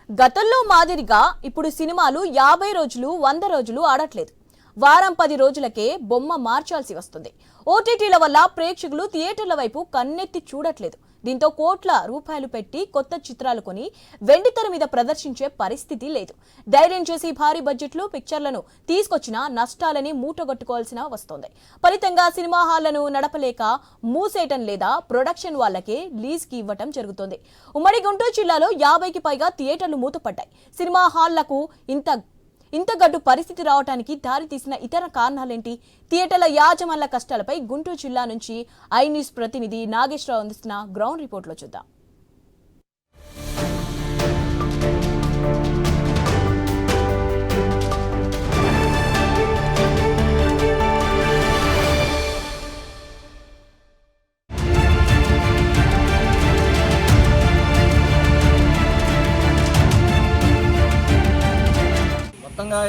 గతంలో మాదిరిగా ఇప్పుడు సినిమాలు 50 రోజులు 100 రోజులు ఆడట్లేదు. వారం 10 రోజులకే బొమ్మ మార్చాల్సి వస్తుంది. ఓటీటీల వల్ల ప్రేక్షకులు థియేటర్ల వైపు కన్నెత్తి చూడట్లేదు. దీంతో కోట్ల రూపాయలు పెట్టి కొత్త చిత్రాలు కొని వెండితెర మీద ప్రదర్శించే పరిస్థితి లేదు. ధైర్యం చేసి భారీ బడ్జెట్లు పిక్చర్లను తీసుకొచ్చినా నష్టాలని మూటగొట్టుకోవాల్సిన వస్తోంది. ఫలితంగా సినిమా హాళ్లను నడపలేక మూసేయటం లేదా ప్రొడక్షన్ వాళ్ళకే లీజ్కి ఇవ్వటం జరుగుతోంది. ఉమ్మడి గుంటూరు జిల్లాలో 50కి పైగా థియేటర్లు మూతపడ్డాయి. సినిమా హాళ్లకు ఇంత గడ్డు పరిస్థితి రావడానికి దారి తీసిన ఇతర కారణాలేంటి? థియేటర్ల యాజమాన్ల కష్టాలపై గుంటూరు జిల్లా నుంచి ఐ న్యూస్ ప్రతినిధి నాగేశ్వరరావు అందిస్తున్న గ్రౌండ్ రిపోర్ట్లో చూద్దాం.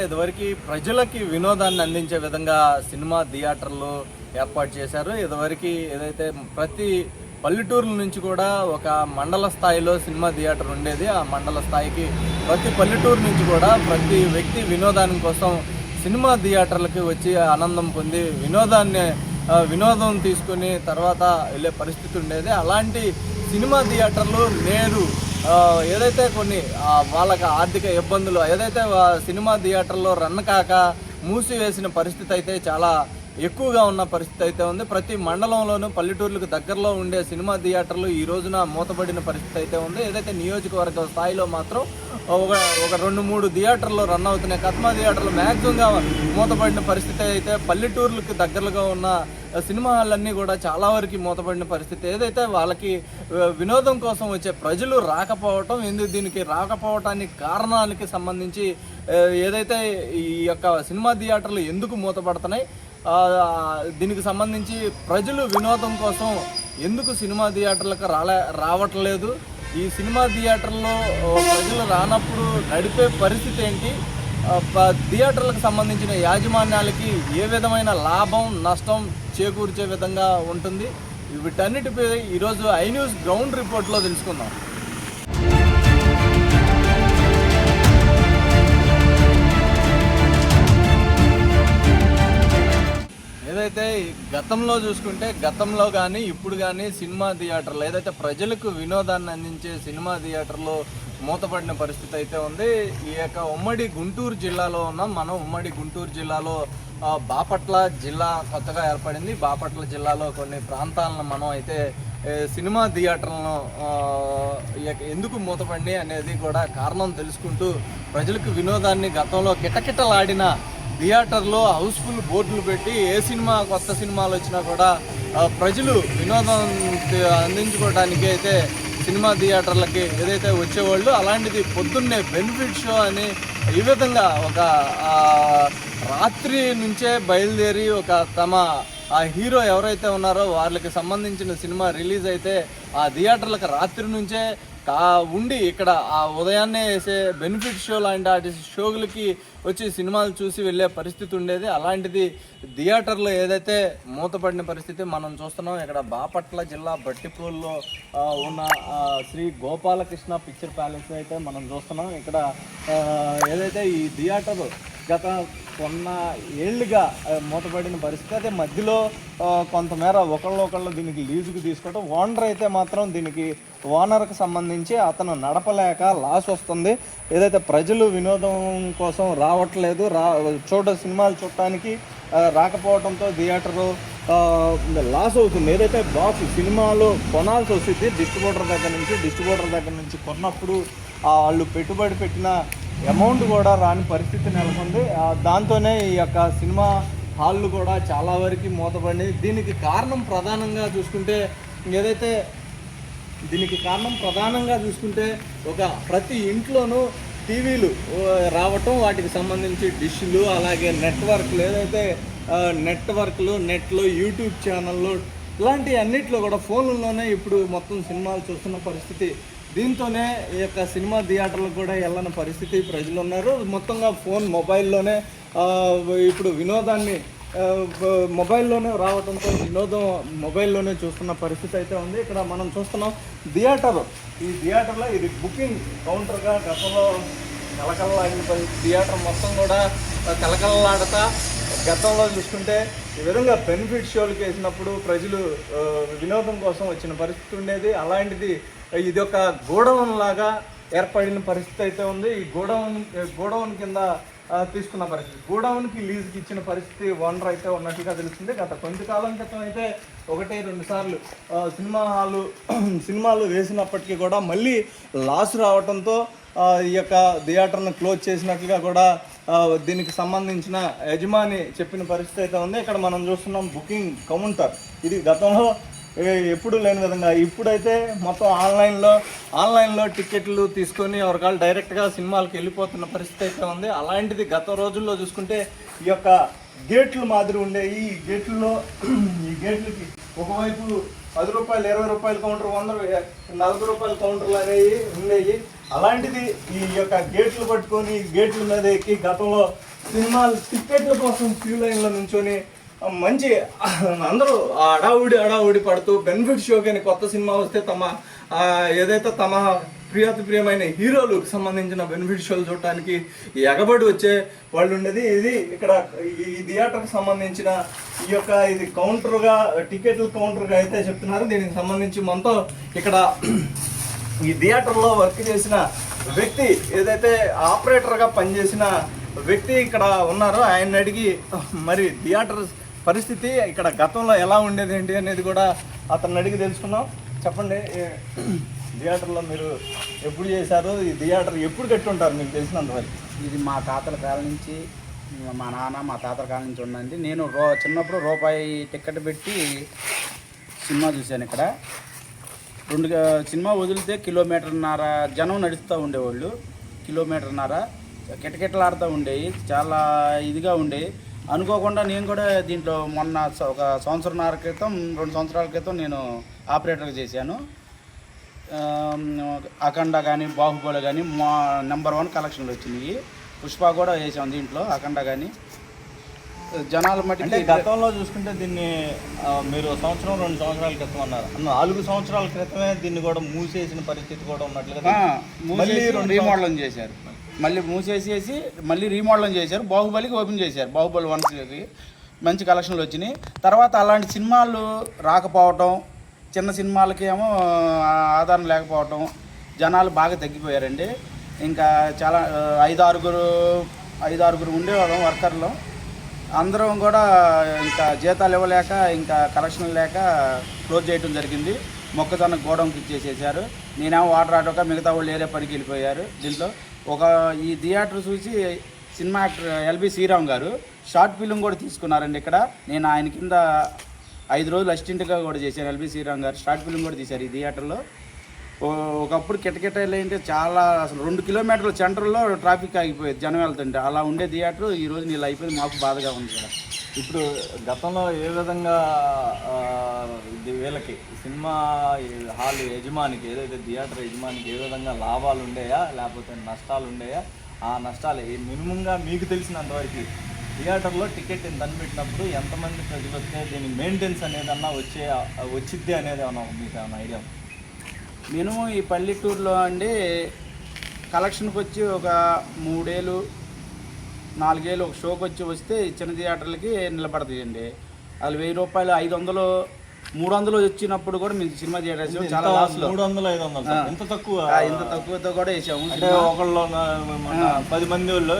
ఇదివరకు ప్రజలకి వినోదాన్ని అందించే విధంగా సినిమా థియేటర్లు ఏర్పాటు చేశారు. ఇదివరకు ఏదైతే ప్రతి పల్లెటూరుల నుంచి కూడా ఒక మండల స్థాయిలో సినిమా థియేటర్ ఉండేది. ఆ మండల స్థాయికి ప్రతి పల్లెటూరు నుంచి కూడా ప్రతి వ్యక్తి వినోదాని కోసం సినిమా థియేటర్లకి వచ్చి ఆనందం పొంది వినోదం తీసుకుని తర్వాత వెళ్ళే పరిస్థితి ఉండేది. అలాంటి సినిమా థియేటర్లు నేడు ఏదైతే కొన్ని వాళ్ళకి ఆర్థిక ఇబ్బందులు ఏదైతే సినిమా థియేటర్లో రన్ కాక మూసివేసిన పరిస్థితి అయితే చాలా ఎక్కువగా ఉన్న పరిస్థితి అయితే ఉంది. ప్రతి మండలంలోనూ పల్లెటూర్లకు దగ్గరలో ఉండే సినిమా థియేటర్లు ఈ రోజున మూతపడిన పరిస్థితి అయితే ఉంది. ఏదైతే నియోజకవర్గ స్థాయిలో మాత్రం ఒక 2-3 థియేటర్లు రన్ అవుతున్నాయి. కత్మా థియేటర్లు మ్యాక్సిమంగా మూతపడిన పరిస్థితి అయితే పల్లెటూర్లకు దగ్గరగా ఉన్న సినిమా హాళ్ళన్నీ కూడా చాలా వరకు మూతపడిన పరిస్థితి. ఏదైతే వాళ్ళకి వినోదం కోసం వచ్చే ప్రజలు రాకపోవటం, దీనికి రాకపోవటానికి కారణాలకి సంబంధించి ఏదైతే ఈ యొక్క సినిమా థియేటర్లు ఎందుకు మూతపడుతున్నాయి, దీనికి సంబంధించి ప్రజలు వినోదం కోసం ఎందుకు సినిమా థియేటర్లకు రావట్లేదు, ఈ సినిమా థియేటర్లో ప్రజలు రానప్పుడు నడిపే పరిస్థితి ఏంటి, థియేటర్లకు సంబంధించిన యాజమాన్యాలకి ఏ విధమైన లాభం నష్టం చేకూర్చే విధంగా ఉంటుంది, వీటన్నిటిపై ఈరోజు ఐ న్యూస్ గ్రౌండ్ రిపోర్ట్లో తెలుసుకుందాం. ఏదైతే గతంలో చూసుకుంటే గతంలో కానీ ఇప్పుడు కానీ సినిమా థియేటర్లు ఏదైతే ప్రజలకు వినోదాన్ని అందించే సినిమా థియేటర్లు మూతపడిన పరిస్థితి అయితే ఉంది. ఈ యొక్క ఉమ్మడి గుంటూరు జిల్లాలో ఉన్నాం మనం. ఉమ్మడి గుంటూరు జిల్లాలో బాపట్ల జిల్లా కొత్తగా ఏర్పడింది. బాపట్ల జిల్లాలో కొన్ని ప్రాంతాలను మనం అయితే సినిమా థియేటర్లను ఎందుకు మూతపడి అనేది కూడా కారణం తెలుసుకుంటూ ప్రజలకు వినోదాన్ని గతంలో కిటకిటలాడిన థియేటర్లో హౌస్ఫుల్ బోర్డులు పెట్టి ఏ సినిమా కొత్త సినిమాలు వచ్చినా కూడా ప్రజలు వినోదం అందించుకోవడానికి అయితే సినిమా థియేటర్లకి ఏదైతే వచ్చేవాళ్ళు, అలాంటిది పొద్దున్నే బెనిఫిట్ షో అని ఈ విధంగా ఒక రాత్రి నుంచే బయలుదేరి ఒక తమ ఆ హీరో ఎవరైతే ఉన్నారో వాళ్ళకి సంబంధించిన సినిమా రిలీజ్ అయితే ఆ థియేటర్లకు రాత్రి నుంచే ఉండి ఇక్కడ ఆ ఉదయాన్నే వేసే బెనిఫిట్ షో లాంటి షోలకి వచ్చి సినిమాలు చూసి వెళ్ళే పరిస్థితి ఉండేది. అలాంటిది థియేటర్లో ఏదైతే మూతపడిన పరిస్థితి మనం చూస్తున్నాం. ఇక్కడ బాపట్ల జిల్లా బట్టిపూల్లో ఉన్న శ్రీ గోపాలకృష్ణ పిక్చర్ ప్యాలెస్ అయితే మనం చూస్తున్నాం. ఇక్కడ ఏదైతే ఈ థియేటర్ గత కొన్న ఏళ్ళుగా మూతపడిన పరిస్థితి. అయితే మధ్యలో కొంతమేర ఒకళ్ళు దీనికి లీజుకు తీసుకోవటం, ఓనర్ అయితే మాత్రం దీనికి ఓనర్కి సంబంధించి అతను నడపలేక లాస్ వస్తుంది. ఏదైతే ప్రజలు వినోదం కోసం రావట్లేదు, సినిమాలు చూడటానికి రాకపోవడంతో థియేటరు లాస్ అవుతుంది. ఏదైతే బాక్స్ సినిమాలో కొనాల్సి వస్తుంది డిస్ట్రిబ్యూటర్ దగ్గర నుంచి కొన్నప్పుడు వాళ్ళు పెట్టుబడి పెట్టిన అమౌంట్ కూడా రాని పరిస్థితి నెలకొంది. దాంతోనే ఈ యొక్క సినిమా హాళ్ళు కూడా చాలా వరకు మూతపడింది. దీనికి కారణం ప్రధానంగా చూసుకుంటే ఒక ప్రతి ఇంట్లోనూ టీవీలు రావటం, వాటికి సంబంధించి డిష్లు, అలాగే నెట్లో యూట్యూబ్ ఛానళ్ళు ఇలాంటి అన్నిట్లో కూడా ఫోన్లలోనే ఇప్పుడు మొత్తం సినిమాలు చూస్తున్న పరిస్థితి. దీంతోనే ఈ యొక్క సినిమా థియేటర్లకు కూడా వెళ్ళని పరిస్థితి ప్రజలు ఉన్నారు. మొత్తంగా మొబైల్లోనే ఇప్పుడు వినోదాన్ని మొబైల్లోనే రావడంతో వినోదం మొబైల్లోనే చూస్తున్న పరిస్థితి అయితే ఉంది. ఇక్కడ మనం చూస్తున్నాం థియేటర్. ఈ థియేటర్లో ఇది బుకింగ్ కౌంటర్గా గతంలో కలకలలాడిన థియేటర్ మొత్తం కూడా కలకలలాడతా గతంలో చూసుకుంటే ఈ విధంగా బెనిఫిట్ షోలకు వేసినప్పుడు ప్రజలు వినోదం కోసం వచ్చిన పరిస్థితి ఉండేది. అలాంటిది ఇది ఒక గోడౌన్ లాగా ఏర్పడిన పరిస్థితి అయితే ఉంది. ఈ గోడౌన్ కింద తీసుకున్న పరిస్థితి, గోడౌన్కి లీజుకి ఇచ్చిన పరిస్థితి ఓనర్ అయితే ఉన్నట్టుగా తెలుస్తుంది. గత కొంతకాలం క్రితం అయితే 1-2 సార్లు సినిమాలు వేసినప్పటికీ కూడా మళ్ళీ లాస్ రావడంతో ఈ యొక్క థియేటర్ను క్లోజ్ చేసినట్లుగా కూడా దీనికి సంబంధించిన యజమాని చెప్పిన పరిస్థితి అయితే ఉంది. ఇక్కడ మనం చూస్తున్నాం బుకింగ్ కౌంటర్. ఇది గతంలో ఎప్పుడు లేని విధంగా ఇప్పుడైతే మొత్తం ఆన్లైన్లో టికెట్లు తీసుకొని ఎవరికాళ్ళు డైరెక్ట్గా సినిమాలకు వెళ్ళిపోతున్న పరిస్థితి అయితే ఉంది. అలాంటిది గత రోజుల్లో చూసుకుంటే ఈ యొక్క గేట్లు మాదిరి ఉండేవి. ఈ గేట్లకి ఒకవైపు 10 రూపాయలు, 20 రూపాయల కౌంటర్, 40 రూపాయల కౌంటర్లు అనేవి ఉండేవి. అలాంటిది ఈ యొక్క గేట్లు పట్టుకొని గేట్ల మీద ఎక్కి గతంలో సినిమాలు టికెట్ల కోసం క్యూ లైన్లో నుంచొని మంచి అందరూ అడావుడి పడుతూ బెనిఫిట్ షోకి కొత్త సినిమా వస్తే ఏదైతే తమ ప్రియమైన హీరోలకు సంబంధించిన బెనిఫిట్ షోలు చూడటానికి ఎగబడి వచ్చే వాళ్ళు ఉండేది. ఇది ఇక్కడ ఈ థియేటర్కి సంబంధించిన ఈ యొక్క ఇది కౌంటర్గా, టికెట్ల కౌంటర్గా అయితే చెప్తున్నారు. దీనికి సంబంధించి మనతో ఇక్కడ ఈ థియేటర్లో వర్క్ చేసిన వ్యక్తి, ఏదైతే ఆపరేటర్గా పనిచేసిన వ్యక్తి ఇక్కడ ఉన్నారో ఆయన అడిగి మరి థియేటర్ పరిస్థితి ఇక్కడ గతంలో ఎలా ఉండేది ఏంటి అనేది కూడా అతన్ని అడిగి తెలుసుకున్నాం. చెప్పండి, థియేటర్లో మీరు ఎప్పుడు చేశారు? ఈ థియేటర్ ఎప్పుడు కట్టుంటారు మీకు తెలిసినంతవరకు? ఇది మా తాతల కాలం నుంచి, మా నాన్న మా తాతల కాలం నుంచి ఉందండి. నేను చిన్నప్పుడు రూపాయి టికెట్ పెట్టి సినిమా చూశాను. ఇక్కడ సినిమా వదిలితే 1.5 కిలోమీటర్న్నర జనం నడుస్తూ ఉండేవాళ్ళు. 1.5 కిలోమీటర్న్నర కిటకిటలాడుతూ ఉండేవి, చాలా ఇదిగా ఉండేవి. అనుకోకుండా నేను కూడా దీంట్లో మొన్న ఒక 1 సంవత్సరంన్నర క్రితం, 2 సంవత్సరాల క్రితం నేను ఆపరేటర్గా చేశాను. అఖండ కానీ, బాహుబలి కానీ మా నెంబర్ 1 కలెక్షన్లు వచ్చినాయి. పుష్ప కూడా వేసాం దీంట్లో, అఖండ కానీ. జనాలు మట్టి గతంలో చూసుకుంటే దీన్ని మీరు 1 సంవత్సరం 2 సంవత్సరాల క్రితం అన్నారు. 4 సంవత్సరాల క్రితమే దీన్ని కూడా మూసేసిన పరిస్థితి కూడా ఉన్నట్లుగా మళ్ళీ రీమోడలింగ్ చేశారు. మళ్ళీ మూసేసేసి మళ్ళీ రీమోడలింగ్ చేశారు. బాహుబలికి ఓపెన్ చేశారు. బాహుబలి 1కి మంచి కలెక్షన్లు వచ్చినాయి. తర్వాత అలాంటి సినిమాలు రాకపోవటం, చిన్న సినిమాలకి ఏమో ఆధారం లేకపోవటం, జనాలు బాగా తగ్గిపోయారండి. ఇంకా చాలా 5-6 ఉండేవాళ్ళం వర్కర్లు. అందరం కూడా ఇంకా జీతాలు ఇవ్వలేక, ఇంకా కలెక్షన్ లేక క్లోజ్ చేయడం జరిగింది. మొక్కజొన్న గోడౌన్కి ఇచ్చేసేసారు. నేనేమో వాటర్ ఆటోక, మిగతా వాళ్ళు ఏరే పనికి వెళ్ళిపోయారు. దీంట్లో ఈ థియేటర్ చూసి సినిమా యాక్టర్ ఎల్బి శ్రీరామ్ గారు షార్ట్ ఫిల్మ్ కూడా తీసుకున్నారండి ఇక్కడ. నేను ఆయన కింద 5 రోజులు అసిస్టెంట్గా కూడా చేశాను. ఎల్బి శ్రీరామ్ గారు షార్ట్ ఫిల్మ్ కూడా తీశారు ఈ థియేటర్లో. ఒకప్పుడు కిటకిటలు ఏంటి చాలా, అసలు 2 కిలోమీటర్ల సెంటర్లో ట్రాఫిక్ ఆగిపోయేది జనం వెళ్తుంటే. అలా ఉండే థియేటర్ ఈరోజు నీళ్ళు అయిపోయింది. మాకు బాధగా ఉంది సార్. ఇప్పుడు గతంలో ఏ విధంగా వీళ్ళకి సినిమా హాల్ యజమానికి, ఏదైతే థియేటర్ యజమానికి ఏ విధంగా లాభాలు ఉండేయా లేకపోతే నష్టాలు ఉండేయా? ఆ నష్టాలు మినిమంగా మీకు తెలిసినంతవరకు థియేటర్లో టికెట్ ఎంత పెట్టినప్పుడు ఎంతమంది ప్రజలు వస్తే దీని మెయింటెనెన్స్ అనేది వచ్చిద్ది అనేది ఏమన్నా మీకు ఏమైనా ఐడియా? మినిమం ఈ పల్లెటూరులో అండి కలెక్షన్కి వచ్చి ఒక 3 ఏళ్ళు 4 ఏళ్ళు ఒక షోకి వస్తే చిన్న థియేటర్లకి నిలబడతాయండి. అది 1000 రూపాయలు, 500, 300 వచ్చినప్పుడు కూడా మేము సినిమా థియేటర్స్ చాలా లాస్లో 300-500 ఇంత తక్కువతో కూడా వేసాము. ఒకళ్ళు 10 మంది వాళ్ళు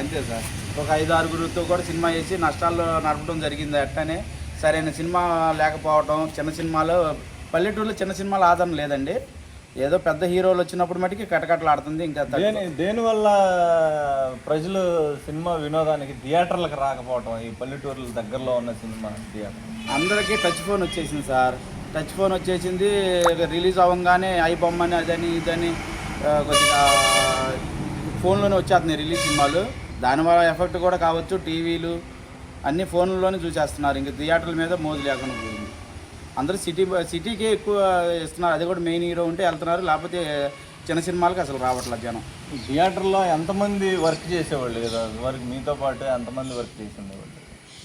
అంతే సార్. ఒక 5-6 కూడా సినిమా వేసి నష్టాల్లో నడపడం జరిగింది. అట్టనే సరైన సినిమా లేకపోవడం, చిన్న సినిమాలు పల్లెటూరులో చిన్న సినిమాలు ఆదరణ లేదండి. ఏదో పెద్ద హీరోలు వచ్చినప్పుడు మటుకి కటకటలాడుతుంది. ఇంకా దేనివల్ల ప్రజలు సినిమా వినోదానికి థియేటర్లకు రాకపోవటం? ఈ పల్లెటూరుల దగ్గరలో ఉన్న సినిమా థియేటర్ అందరికీ టచ్ ఫోన్ వచ్చేసింది సార్. టచ్ ఫోన్ వచ్చేసింది. రిలీజ్ అవ్వగానే ఐబొమ్మని అదని ఇదని కొద్దిగా ఫోన్లోనే వచ్చేస్తున్నాయి రిలీజ్ సినిమాలు. దానివల్ల ఎఫెక్ట్ కూడా కావచ్చు. టీవీలు అన్నీ ఫోన్లోనే చూసేస్తున్నారు. ఇంకా థియేటర్ల మీద మోజు లేకుండా పోయింది. అందరూ సిటీకే ఎక్కువ ఇస్తున్నారు. అది కూడా మెయిన్ హీరో ఉంటే వెళ్తున్నారు, లేకపోతే చిన్న సినిమాలకు అసలు రావట్లేదు జనం. థియేటర్లో ఎంతమంది వర్క్ చేసేవాళ్ళు కదా? మీతో పాటు ఎంతమంది వర్క్ చేసేవాళ్ళు?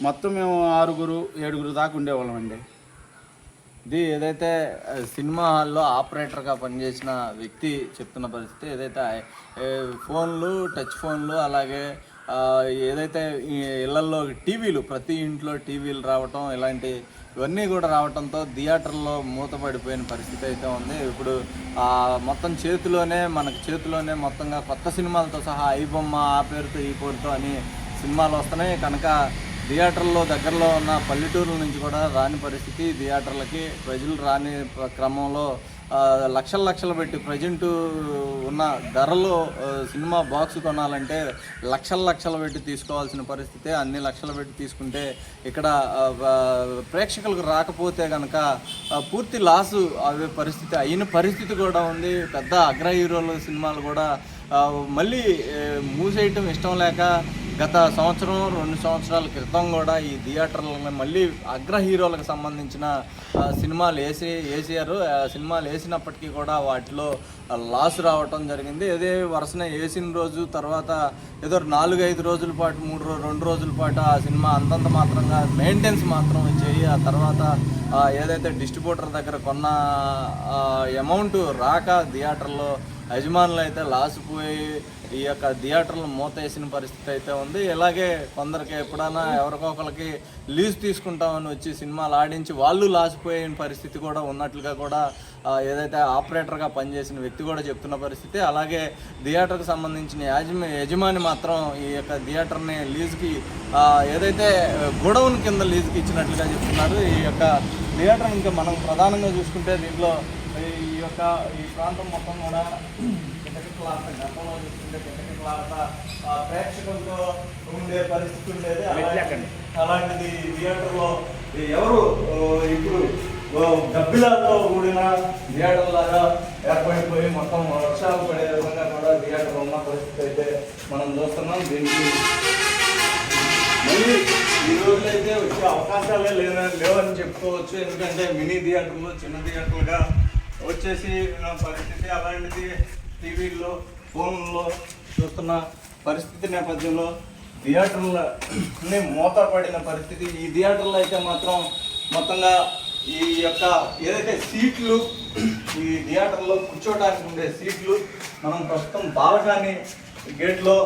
మొత్తం మేము 6-7 దాకా ఉండేవాళ్ళం అండి. ఇది ఏదైతే సినిమా హాల్లో ఆపరేటర్గా పనిచేసిన వ్యక్తి చెప్తున్న పరిస్థితి, ఏదైతే ఫోన్లు, టచ్ ఫోన్లు, అలాగే ఏదైతే ఈ ఇళ్లల్లో టీవీలు, ప్రతి ఇంట్లో టీవీలు రావటం, ఇవన్నీ కూడా రావడంతో థియేటర్లో మూతపడిపోయిన పరిస్థితి అయితే ఉంది. ఇప్పుడు మొత్తం మనకి చేతిలోనే మొత్తంగా కొత్త సినిమాలతో సహా ఐబొమ్మ, ఆ పేరుతో ఈ పేరుతో అని సినిమాలు వస్తున్నాయి కనుక థియేటర్లో దగ్గరలో ఉన్న పల్లెటూరుల నుంచి కూడా రాని పరిస్థితి. థియేటర్లకి ప్రజలు రాని క్రమంలో లక్షలు పెట్టి ప్రజెంట్ ఉన్న ధరలో సినిమా బాక్స్ కొనాలంటే లక్షలు పెట్టి తీసుకోవాల్సిన పరిస్థితి. అన్ని లక్షలు పెట్టి తీసుకుంటే ఇక్కడ ప్రేక్షకులకు రాకపోతే కనుక పూర్తి లాసు అవే పరిస్థితి అయిన పరిస్థితి కూడా ఉంది. పెద్ద అగ్ర హీరోల సినిమాలు కూడా మళ్ళీ మూసేయటం ఇష్టం లేక గత 1-2 సంవత్సరాల క్రితం కూడా ఈ థియేటర్లను మళ్ళీ అగ్ర హీరోలకు సంబంధించిన సినిమాలు వేసారు. సినిమాలు వేసినప్పటికీ కూడా వాటిలో లాస్ రావటం జరిగింది. అదే వరుసనే వేసిన రోజు తర్వాత ఏదో 4-5 రోజుల పాటు 2 రోజుల పాటు ఆ సినిమా అంతంత మాత్రంగా మెయింటెనెన్స్ మాత్రం చేయి, ఆ తర్వాత ఏదైతే డిస్ట్రిబ్యూటర్ దగ్గర కొన్న అమౌంట్ రాక థియేటర్లో యజమానులు అయితే లాసిపోయి ఈ యొక్క థియేటర్లు మూతేసిన పరిస్థితి అయితే ఉంది. ఇలాగే కొందరికి ఎప్పుడైనా ఎవరికొకరికి లీజ్ తీసుకుంటామని వచ్చి సినిమాలు ఆడించి వాళ్ళు లాసిపోయిన పరిస్థితి కూడా ఉన్నట్లుగా కూడా ఏదైతే ఆపరేటర్గా పనిచేసిన వ్యక్తి కూడా చెప్తున్న పరిస్థితి. అలాగే థియేటర్కి సంబంధించిన యజమాని మాత్రం ఈ యొక్క థియేటర్ని లీజుకి ఏదైతే గొడౌన్ కింద లీజుకి ఇచ్చినట్లుగా చెప్తున్నారు. ఈ యొక్క థియేటర్ ఇంకా మనం ప్రధానంగా చూసుకుంటే దీంట్లో ఈ ప్రాంతం మొత్తం కూడా కిటకిటలాట, గతంలో చూసుకుంటే కిటకిటలాట ప్రేక్షకులతో ఉండే పరిస్థితి ఉండేది. అలాంటిది థియేటర్లో ఎవరు ఇప్పుడు గబ్బిలాతో కూడిన థియేటర్ లాగా ఏర్పడిపోయి మొత్తం వర్షాలు పడే విధంగా కూడా థియేటర్ ఉన్న పరిస్థితి అయితే మనం చూస్తున్నాం. దీనికి మళ్ళీ ఈ రోజులైతే వచ్చే అవకాశాలే లేవని చెప్పుకోవచ్చు. ఎందుకంటే మినీ థియేటర్లు చిన్న థియేటర్లుగా వచ్చేసి పరిస్థితి. అలాంటిది టీవీల్లో, ఫోన్లో చూస్తున్న పరిస్థితి నేపథ్యంలో థియేటర్లని మూతపడిన పరిస్థితి. ఈ థియేటర్లో అయితే మాత్రం మొత్తంగా ఈ యొక్క ఏదైతే సీట్లు, ఈ థియేటర్లో కూర్చోడానికి ఉండే సీట్లు మనం ప్రస్తుతం బాల్కనీ గేట్లో,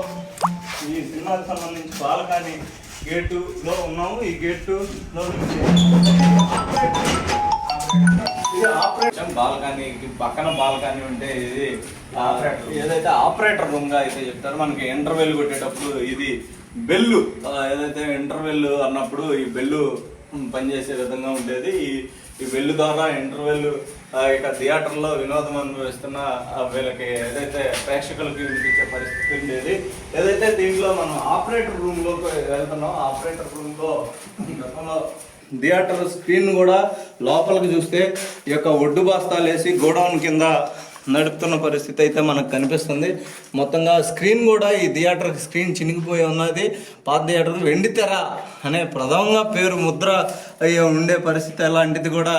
ఈ సినిమాకి సంబంధించి బాల్కనీ గేటులో ఉన్నాము. ఈ గేటులో నుంచి ఇది ఆపరేషన్ బాల్కనీకి పక్కన బాల్కనీ ఉంటే ఇది ఏదైతే ఆపరేటర్ రూమ్ గా అయితే చెప్తారో, మనకి ఇంటర్వెల్ కొట్టేటప్పుడు ఇది బెల్లు, ఏదైతే ఇంటర్వెల్ అన్నప్పుడు ఈ బెల్లు పనిచేసే విధంగా ఉండేది. ఈ బెల్లు ద్వారా ఇంటర్వెల్ ఇక థియేటర్లో వినోదం అనుభవిస్తున్న వీళ్ళకి ఏదైతే ప్రేక్షకులకి వినిపించే పరిస్థితి ఉండేది. ఏదైతే దీంట్లో మనం ఆపరేటర్ రూమ్ లోకి వెళ్తున్నాం, ఆపరేటర్ రూమ్ లో గతంలో థియేటర్ స్క్రీన్ కూడా లోపలికి చూస్తే ఈ యొక్క ఒడ్డు బస్తాలు వేసి గోడౌన్ కింద నడుపుతున్న పరిస్థితి అయితే మనకు కనిపిస్తుంది. మొత్తంగా స్క్రీన్ కూడా ఈ థియేటర్ స్క్రీన్ చినిగిపోయి ఉన్నది. పాత థియేటర్ వెండి తెర అనే ప్రథమంగా పేరు ముద్ర ఉండే పరిస్థితి. అలాంటిది కూడా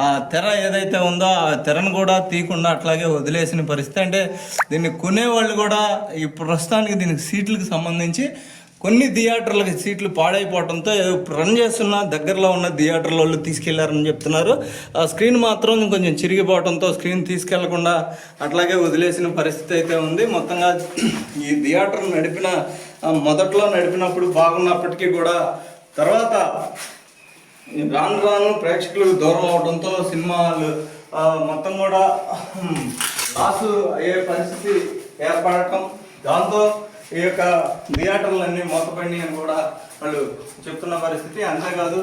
ఆ తెర ఏదైతే ఉందో ఆ తెరను కూడా తీయకుండా అట్లాగే వదిలేసిన పరిస్థితి. అంటే దీన్ని కొనేవాళ్ళు కూడా ఈ ప్రస్తుతానికి దీనికి సీట్లకు సంబంధించి కొన్ని థియేటర్లకి సీట్లు పాడైపోవడంతో రన్ చేస్తున్న దగ్గరలో ఉన్న థియేటర్ల వాళ్ళు తీసుకెళ్లారని చెప్తున్నారు. ఆ స్క్రీన్ మాత్రం కొంచెం చిరిగిపోవడంతో స్క్రీన్ తీసుకెళ్లకుండా అట్లాగే వదిలేసిన పరిస్థితి అయితే ఉంది. మొత్తంగా ఈ థియేటర్ మొదట్లో నడిపినప్పుడు బాగున్నప్పటికీ కూడా తర్వాత రాను ప్రేక్షకులకు దూరం అవడంతో సినిమాలు మొత్తం కూడా లాసు అయ్యే పరిస్థితి ఏర్పడటం, దాంతో ఈ యొక్క థియేటర్లన్నీ మూతపడి అని కూడా వాళ్ళు చెప్తున్న పరిస్థితి. అంతేకాదు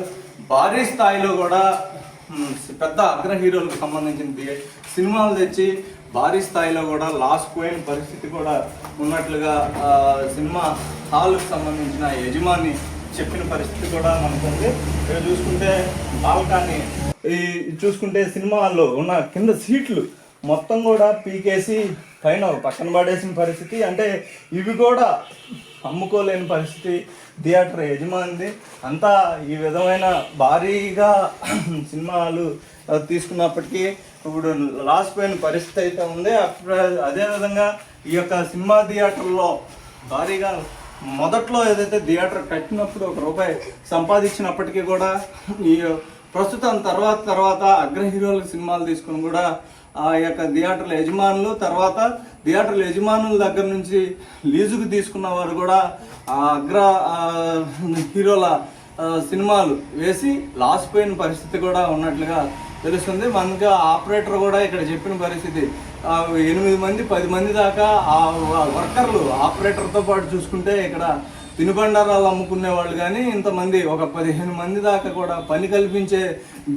భారీ స్థాయిలో కూడా పెద్ద అగ్ర హీరోలకు సంబంధించిన సినిమాలు తెచ్చి భారీ స్థాయిలో కూడా లాస్ పోయిన పరిస్థితి కూడా ఉన్నట్లుగా సినిమా హాల్కి సంబంధించిన యజమాని చెప్పిన పరిస్థితి కూడా మనకు ఉంది. ఇక్కడ చూసుకుంటే బాల్కనీ చూసుకుంటే సినిమా హాల్లో ఉన్న కింద సీట్లు మొత్తం కూడా పీకేసి పైన పక్కన పడేసిన పరిస్థితి. అంటే ఇవి కూడా అమ్ముకోలేని పరిస్థితి థియేటర్ యజమానిది. అంతా ఈ విధమైన భారీగా సినిమాలు తీసుకున్నప్పటికీ ఇప్పుడు లాస్ పోయిన పరిస్థితి అయితే ఉంది. అదేవిధంగా ఈ యొక్క సినిమా థియేటర్లో భారీగా మొదట్లో ఏదైతే థియేటర్ కట్టినప్పుడు ₹1 సంపాదించినప్పటికీ కూడా ఈ ప్రస్తుతం తర్వాత అగ్ర హీరోల సినిమాలు తీసుకుని కూడా ఆ యొక్క థియేటర్ల యజమానులు, తర్వాత థియేటర్ల యజమానుల దగ్గర నుంచి లీజుకు తీసుకున్న వారు కూడా ఆ అగ్ర హీరోల సినిమాలు వేసి లాస్ పోయిన పరిస్థితి కూడా ఉన్నట్లుగా తెలుస్తుంది. మనకి ఆపరేటర్ కూడా ఇక్కడ చెప్పిన పరిస్థితి 8 మంది 10 మంది దాకా ఆ వర్కర్లు ఆపరేటర్తో పాటు చూసుకుంటే ఇక్కడ తినుబండారాలు అమ్ముకునే వాళ్ళు కానీ ఇంతమంది ఒక 15 మంది దాకా కూడా పని కల్పించే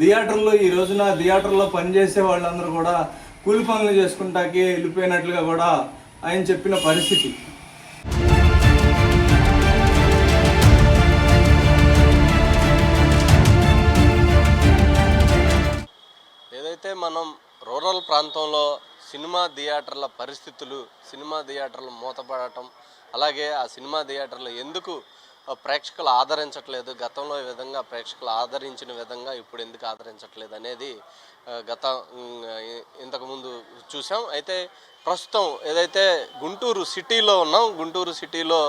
థియేటర్లో ఈ రోజున థియేటర్లో పనిచేసే వాళ్ళందరూ కూడా కూలి పనులు చేసుకుంటాకి వెళ్ళిపోయినట్లుగా కూడా ఆయన చెప్పిన పరిస్థితి. ఏదైతే మనం రూరల్ ప్రాంతంలో సినిమా థియేటర్ల పరిస్థితులు, సినిమా థియేటర్లు మూతపడటం, అలాగే ఆ సినిమా థియేటర్లు ఎందుకు ప్రేక్షకులు ఆదరించట్లేదు, గతంలో ఈ విధంగా ప్రేక్షకులు ఆదరించిన విధంగా ఇప్పుడు ఎందుకు ఆదరించట్లేదు అనేది ఇంతకుముందు చూసాం. అయితే ప్రస్తుతం ఏదైతే గుంటూరు సిటీలో ఉన్నాం, గుంటూరు సిటీలో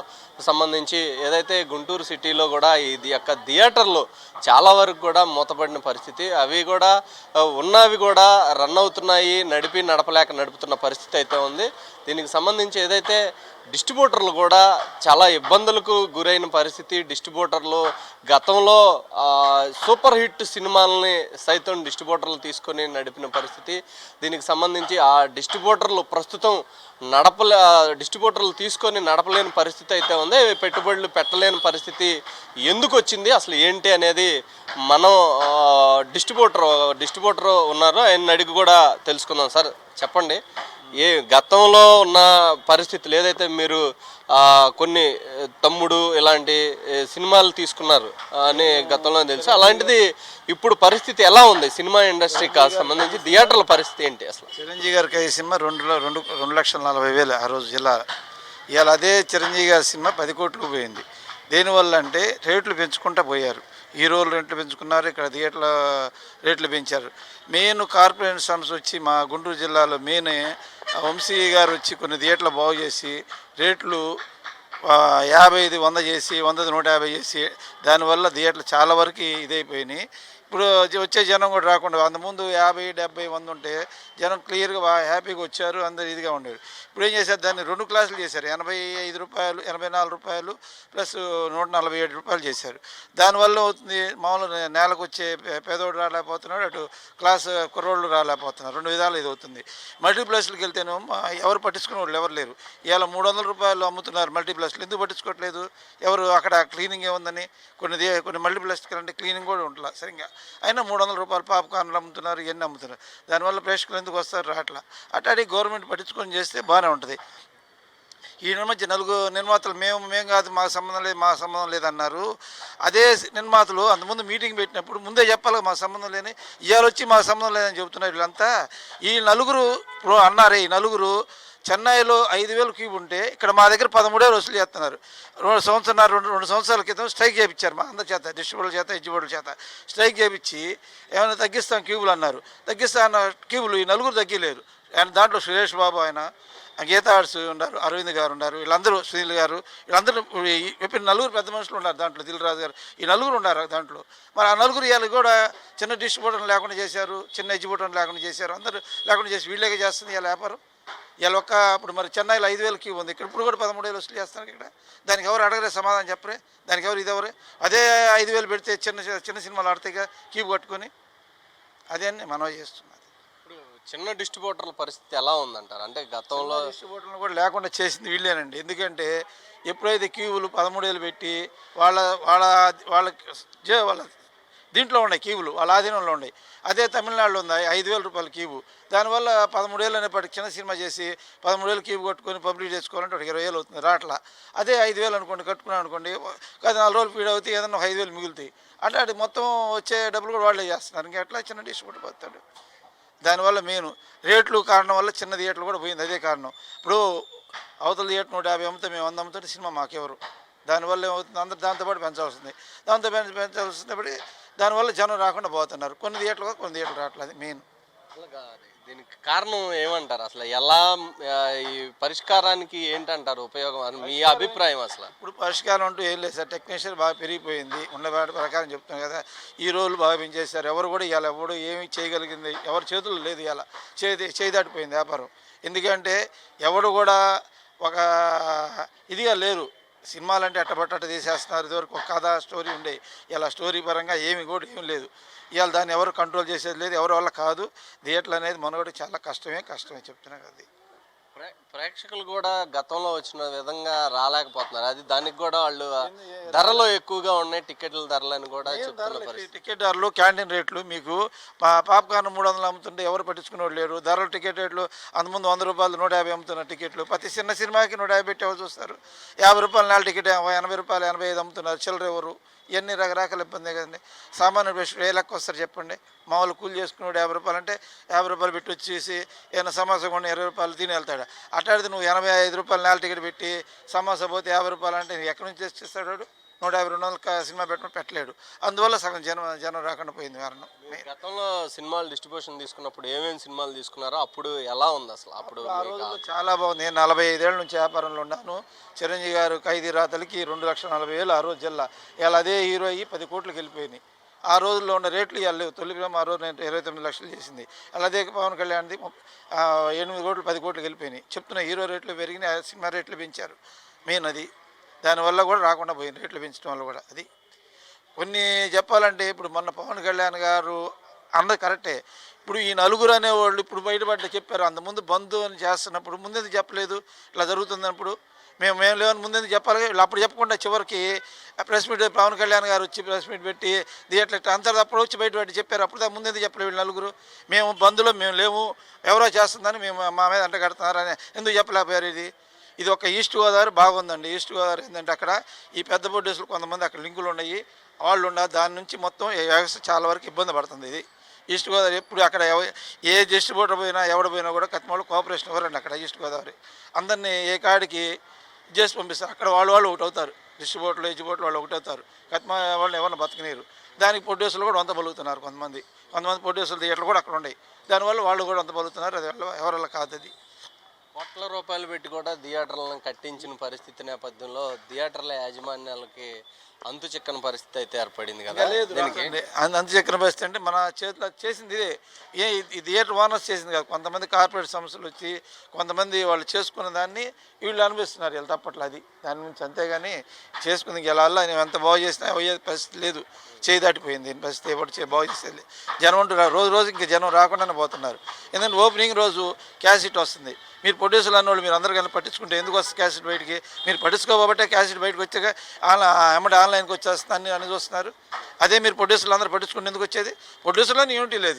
సంబంధించి ఏదైతే గుంటూరు సిటీలో కూడా ఇది యొక్క థియేటర్లు చాలా వరకు కూడా మూతపడిన పరిస్థితి, అవి కూడా ఉన్నవి కూడా రన్ అవుతున్నాయి, నడపలేక నడుపుతున్న పరిస్థితి అయితే ఉంది. దీనికి సంబంధించి ఏదైతే డిస్ట్రిబ్యూటర్లు కూడా చాలా ఇబ్బందులకు గురైన పరిస్థితి. డిస్ట్రిబ్యూటర్లు గతంలో సూపర్ హిట్ సినిమాలని సైతం డిస్ట్రిబ్యూటర్లు తీసుకొని నడిపిన పరిస్థితి. దీనికి సంబంధించి ఆ డిస్ట్రిబ్యూటర్లు ప్రస్తుతం డిస్ట్రిబ్యూటర్లు తీసుకొని నడపలేని పరిస్థితి అయితే ఉంది. పెట్టుబడులు పెట్టలేని పరిస్థితి ఎందుకు వచ్చింది, అసలు ఏంటి అనేది మనం డిస్ట్రిబ్యూటర్ ఉన్నారు, ఆయన అడిగి కూడా తెలుసుకుందాం. సార్ చెప్పండి, గతంలో ఉన్న పరిస్థితులు ఏదైతే మీరు కొన్ని తమ్ముడు ఇలాంటి సినిమాలు తీసుకున్నారు అని గతంలో తెలుసు, అలాంటిది ఇప్పుడు పరిస్థితి ఎలా ఉంది సినిమా ఇండస్ట్రీకి సంబంధించి, థియేటర్ల పరిస్థితి ఏంటి అసలు? చిరంజీవి గారికి ఈ సినిమా 2,40,000 ఆ రోజు జిల్లా. ఇవాళ అదే చిరంజీవి గారి సినిమా 10 కోట్లు పోయింది. దేనివల్ల అంటే రేట్లు పెంచుకుంటూ పోయారు. హీరోలు రేట్లు పెంచుకున్నారు, ఇక్కడ థియేటర్ల రేట్లు పెంచారు. మెయిన్ కార్పొరేట్ సంస్థ వచ్చి మా గుంటూరు జిల్లాలో మెయిన్ వంశీ గారు వచ్చి కొన్ని థియేటర్లు బాగు చేసి రేట్లు 50 100 చేసి 100 150 చేసి దానివల్ల థియేటర్లు చాలా వరకు ఇదైపోయినాయి. ఇప్పుడు వచ్చే జనం కూడా రాకుండా, అంతకుముందు 50 70 100 ఉంటే జనం క్లియర్గా హ్యాపీగా వచ్చారు, అందరు ఇదిగా ఉండేది. ఇప్పుడు ఏం చేశారు, దాన్ని 2 క్లాసులు చేశారు. ₹85 ₹84 ప్లస్ ₹147 చేశారు. దానివల్ల అవుతుంది, మామూలు నేలకు వచ్చే పేదోడు రాలేకపోతున్నాడు, అటు క్లాస్ కుర్రోళ్ళు రాలేకపోతున్నారు. 2 విధాలు ఇది అవుతుంది. మల్టీప్లెక్స్కి వెళ్తేనో ఎవరు పట్టించుకునే వాళ్ళు ఎవరు లేరు. ఇవాళ ₹300 అమ్ముతున్నారు మల్టీప్లెక్స్లు. ఎందుకు పట్టించుకోవట్లేదు ఎవరు? అక్కడ క్లీనింగ్ ఏముందని కొన్ని మల్టీప్లెక్స్కి అంటే క్లీనింగ్ కూడా ఉంటుంది సరిగ్గా, అయినా ₹300 పాప్కార్న్లు అమ్ముతున్నారు, ఇవన్నీ అమ్ముతున్నారు. దానివల్ల ప్రేక్షకులు ఎందుకు వస్తారు రాట్లా? అట్లాంటి గవర్నమెంట్ పట్టించుకొని చేస్తే బాగానే ఉంటుంది. ఈ మధ్య 4 నిర్మాతలు మేము కాదు, మాకు సంబంధం లేదన్నారు. అదే నిర్మాతలు అంతకుముందు మీటింగ్ పెట్టినప్పుడు ముందే చెప్పాలి మాకు సంబంధం లేని, ఇవాళ వచ్చి మాకు సంబంధం లేదని చెబుతున్నారు వీళ్ళంతా. ఈ నలుగురు అన్నారే, ఈ నలుగురు చెన్నైలో 5,000 క్యూబ్ ఉంటే ఇక్కడ మా దగ్గర 13,000 వసూలు చేస్తున్నారు. 2 సంవత్సరాల క్రితం స్ట్రైక్ చేయించారు మా అందరి చేత, డిస్ట్రిబ్యూటర్ల చేత, ఎగ్జిబ్యూటర్ల చేత స్ట్రైక్ చేయించి ఏమైనా తగ్గిస్తాం క్యూబులు అన్నారు. తగ్గిస్తా అన్న క్యూబులు ఈ నలుగురు తగ్గిలేరు. ఆయన దాంట్లో సురేష్ బాబు, ఆయన గీతా ఆర్ట్స్ ఉన్నారు, అరవింద్ గారు ఉన్నారు, వీళ్ళందరూ సునీల్ గారు, వీళ్ళందరూ చెప్పిన నలుగురు పెద్ద మనుషులు ఉన్నారు దాంట్లో, దిల్రాజు గారు, ఈ నలుగురు ఉన్నారు దాంట్లో. మరి ఆ నలుగురు ఇవాళ కూడా చిన్న డిస్ట్రిబ్యూటర్లు లేకుండా చేశారు, చిన్న ఎగ్జిబ్యూటర్లు లేకుండా చేశారు, అందరూ లేకుండా చేసి వీళ్ళకే చేస్తుంది ఇవాళ వ్యాపారం. ఇవాళ ఇప్పుడు మరి చెన్నైలో 5,000 క్యూబ్ ఉంది, ఇక్కడ ఇప్పుడు కూడా 13,000 వసూలు చేస్తారు. ఇక్కడ దానికి ఎవరు అడగరే, సమాధానం చెప్పరే, దానికి ఎవరు ఇదెవరే? అదే 5,000 పెడితే చిన్న సినిమాలు ఆడితేగా క్యూబ్ కట్టుకొని, అదే మనం చేస్తున్నది. ఇప్పుడు చిన్న డిస్ట్రిబ్యూటర్ల పరిస్థితి ఎలా ఉందంటారు? అంటే గతంలో డిస్ట్రిబ్యూటర్లు కూడా లేకుండా చేసింది వీళ్ళేనండి. ఎందుకంటే ఎప్పుడైతే క్యూబులు 13,000 పెట్టి వాళ్ళ దీంట్లో ఉన్నాయి క్యూబులు, వాళ్ళ ఆధీనంలో ఉన్నాయి. అదే తమిళనాడులో ఉంది ₹5,000 క్యూబు. దానివల్ల 13,000 అనేప్పటికి చిన్న సినిమా చేసి 13,000 క్యూబ్ కట్టుకొని పబ్లిక్ చేసుకోవాలంటే ఒక 20,000 అవుతుంది రాట్లా. అదే 5,000 అనుకోండి కట్టుకున్నాను అనుకోండి, కాదు 4 రోజులు ఫీడ్ అవుతాయి, ఏదన్నా 5,000 మిగులుతాయి. అంటే అది మొత్తం వచ్చే డబ్బులు కూడా వాళ్ళే చేస్తున్నారు. ఇంకా ఎట్లా చిన్న డిస్ట్రిబ్యూటర్ పోతాడు? దానివల్ల మెయిన్ రేట్లు కారణం వల్ల చిన్న థియేటర్లు కూడా పోయింది, అదే కారణం. ఇప్పుడు అవతల థియేటర్ 150 అమ్ముతే మేము 100 అమ్ముతుంటే సినిమా మాకెవరు? దానివల్ల ఏమవుతుంది, అందరు దాంతోపాటు పెంచాల్సింది. పెంచాల్సినప్పుడు దానివల్ల జనం రాకుండా పోతున్నారు. కొన్ని థియేటర్లు రావట్లేదు మెయిన్. దీనికి కారణం ఏమంటారు అసలు? ఎలా ఈ పరిష్కారానికి ఏంటంటారు ఉపయోగం అని మీ అభిప్రాయం అసలు? ఇప్పుడు పరిష్కారం అంటూ ఏం లేదు సార్. టెక్నీషియన్ బాగా పెరిగిపోయింది. ఉన్న వాటి ప్రకారం చెప్తున్నాం కదా, ఈ రోజులు బాగా పెంచేశారు. ఎవరు కూడా ఇవాళ ఎవడు ఏమి చేయగలిగింది ఎవరి చేతుల్లో లేదు. ఇవాళ చేదాటిపోయింది వ్యాపారం. ఎందుకంటే ఎవడు కూడా ఒక ఇదిగా లేరు. సినిమాలు అంటే అట్టబట్టట తీసేస్తున్నారు. ఇదివరకు ఒక కథ స్టోరీ ఉండే, ఇలా స్టోరీ పరంగా ఏమి కూడా లేదు. ఇవాళ దాన్ని ఎవరు కంట్రోల్ చేసేది లేదు. ఎవరి వల్ల కాదు. థియేటర్లు అనేది మనోడు చాలా కష్టమే చెప్తున్నా కదా. ప్రేక్షకులు కూడా గతంలో వచ్చిన విధంగా రాలేకపోతున్నారు. అది దానికి కూడా వాళ్ళు ధరలు ఎక్కువగా ఉన్నాయి, టికెట్ల ధరలని కూడా చెప్తున్నారు. టికెట్ ధరలు, క్యాంటీన్ రేట్లు, మీకు పాప్కార్న్ 300 అమ్ముతుంటే ఎవరు పట్టించుకునేవాళ్ళు లేరు. ధరలు టికెట్ రేట్లు అంతకుముందు 100 రూపాయలు 150 అమ్ముతున్న టికెట్లు. ప్రతి చిన్న సినిమాకి 150 పెట్టి ఎవరు చూస్తారు? 50 రూపాయలు 4 టికెట్ 80 రూపాయలు 85 అమ్ముతున్నారు. చిల్లర ఎవరు? ఇవన్నీ రకరకాల ఇబ్బంది కదండి. సామాన్య ప్రేక్షకుడు ఏ లెక్క వస్తారు చెప్పండి? మామూలు కూలి చేసుకున్నాడు 50 రూపాయలు అంటే 50 రూపాయలు పెట్టి వచ్చేసి ఏమైనా సమోసా కొన్ని 20 రూపాయలు తిని వెళ్తాడు. అట్లాడితే నువ్వు 85 రూపాయలు 4 టికెట్ పెట్టి సమోసా పోతే 50 రూపాయలు అంటే ఎక్కడి నుంచి చేస్తాడు వాడు? 150-200 సినిమా పెట్టలేడు. అందువల్ల సగం జనం రాకుండా పోయింది. కారణం గతంలో సినిమాలు డిస్ట్రిబ్యూషన్ తీసుకున్నప్పుడు ఏమేమి సినిమాలు తీసుకున్నారో అప్పుడు ఎలా ఉంది అసలు? అప్పుడు ఆ రోజుల్లో చాలా బాగుంది. నేను 45 ఏళ్ళ నుంచి వ్యాపారంలో ఉన్నాను. చిరంజీవి గారు ఖైదీ రాతలకి 2,40,000 ఆ రోజు జిల్లా. ఇవాళ అదే హీరో అయ్యి 10 కోట్లకు వెళ్ళిపోయినాయి. ఆ రోజుల్లో ఉన్న రేట్లు ఇవాళ లేవు. తొలి ప్రేమ ఆ రోజు నేను 29 లక్షలు చేసింది. అలాగే పవన్ కళ్యాణ్ది 8 కోట్లు 10 కోట్లకు వెళ్ళిపోయినాయి. చెప్తున్న హీరో రేట్లు పెరిగినాయి, సినిమా రేట్లు పెంచారు. మెయిన్ అది. దానివల్ల కూడా రాకుండా పోయింది, రేట్లు పెంచడం వల్ల కూడా. అది కొన్ని చెప్పాలంటే ఇప్పుడు మొన్న పవన్ కళ్యాణ్ గారు అందరు కరెక్టే. ఇప్పుడు ఈ నలుగురు అనేవాళ్ళు ఇప్పుడు బయటపడ్డ చెప్పారు. అంతకుముందు బంధు అని చేస్తున్నప్పుడు ముందెందుకు చెప్పలేదు? ఇట్లా జరుగుతుందన్నప్పుడు మేము లేవని ముందెందుకు చెప్పాలి? వీళ్ళు అప్పుడు చెప్పకుండా చివరికి ప్రెస్ మీట్ పవన్ కళ్యాణ్ గారు వచ్చి ప్రెస్ మీట్ పెట్టి థియేటర్ అంతా అప్పుడు వచ్చి బయటపడి చెప్పారు. అప్పుడు ముందెందుకు చెప్పలేదు వీళ్ళు నలుగురు? మేము బంధులో మేము లేము, ఎవరో చేస్తుందని మేము మా మీద అంట కడుతున్నారని ఎందుకు చెప్పలేకపోయారు? ఇది ఒక ఈస్ట్ గోదావరి బాగుందండి. ఈస్ట్ గోదావరి ఏంటంటే అక్కడ ఈ పెద్ద ప్రొడ్యూసర్లు కొంతమంది అక్కడ లింకులు ఉన్నాయి, వాళ్ళు ఉన్నారు. దాని నుంచి మొత్తం వ్యవస్థ చాలా వరకు ఇబ్బంది పడుతుంది. ఇది ఈస్ట్ గోదావరి ఎప్పుడు అక్కడ ఏ డిస్ట్రిబ్యూటర్ పోయినా ఎవడు పోయినా కూడా కత్తిమాళ్ళు కోఆపరేషన్ ఎవరండి అక్కడ ఈస్ట్ గోదావరి. అందరినీ ఏ కాడికి చేసి పంపిస్తారు. అక్కడ వాళ్ళు ఒకటి అవుతారు. డిస్ట్రిబ్యూటర్లు ఎగ్జిబ్యూటర్లు వాళ్ళు ఒకటి అవుతారు. కత్తిమా వాళ్ళు ఎవరిని బతకనీరు. దానికి ప్రొడ్యూసర్లు కూడా వంత బలుగుతున్నారు. కొంతమంది ప్రొడ్యూసర్లు థియేటర్లు కూడా అక్కడ ఉన్నాయి. దానివల్ల వాళ్ళు కూడా వంత బలుగుతున్నారు. అది ఎవరి కాదు. అది కోట్ల రూపాయలు పెట్టి కూడా థియేటర్లను కట్టించిన పరిస్థితి నేపథ్యంలో థియేటర్ల యాజమాన్యాలకి అంతు చిక్కని పరిస్థితి అయితే ఏర్పడింది కదా. అంతు చిక్కని పరిస్థితి అంటే మన చేతిలో చేసింది ఇదే. ఈ థియేటర్ ఓనర్స్ చేసింది కాదు. కొంతమంది కార్పొరేట్ సంస్థలు వచ్చి కొంతమంది వాళ్ళు చేసుకున్న దాన్ని వీళ్ళు అనిపిస్తున్నారు. వీళ్ళు తప్పట్లేదు. అది దాని నుంచి అంతేగాని చేసుకుంది గెలాలా నేను ఎంత బాగు చేసినా అయ్యే పరిస్థితి లేదు. చేయి దాటిపోయింది పరిస్థితి. ఎవరు బాగు చేసేది జనం ఉంటున్నారు. రోజు ఇంకా జనం రాకుండానే పోతున్నారు. ఎందుకంటే ఓపెనింగ్ రోజు క్యాసెట్ వస్తుంది. మీరు ప్రొడ్యూసర్లు అన్నోళ్ళు మీరు అందరూ కానీ పట్టించుకుంటే ఎందుకు వస్తుంది క్యాసెట్ బయటికి? మీరు పట్టించుకోబట్టే క్యాసెట్ బయటకు వచ్చాక ఎమ్మటి ఆన్లైన్కి వచ్చేస్తుంది అని చూస్తున్నారు. అదే మీరు ప్రొడ్యూసర్లు అందరూ పట్టించుకుంటే ఎందుకు వచ్చేది? ప్రొడ్యూసర్లో యూనిటీ లేదు.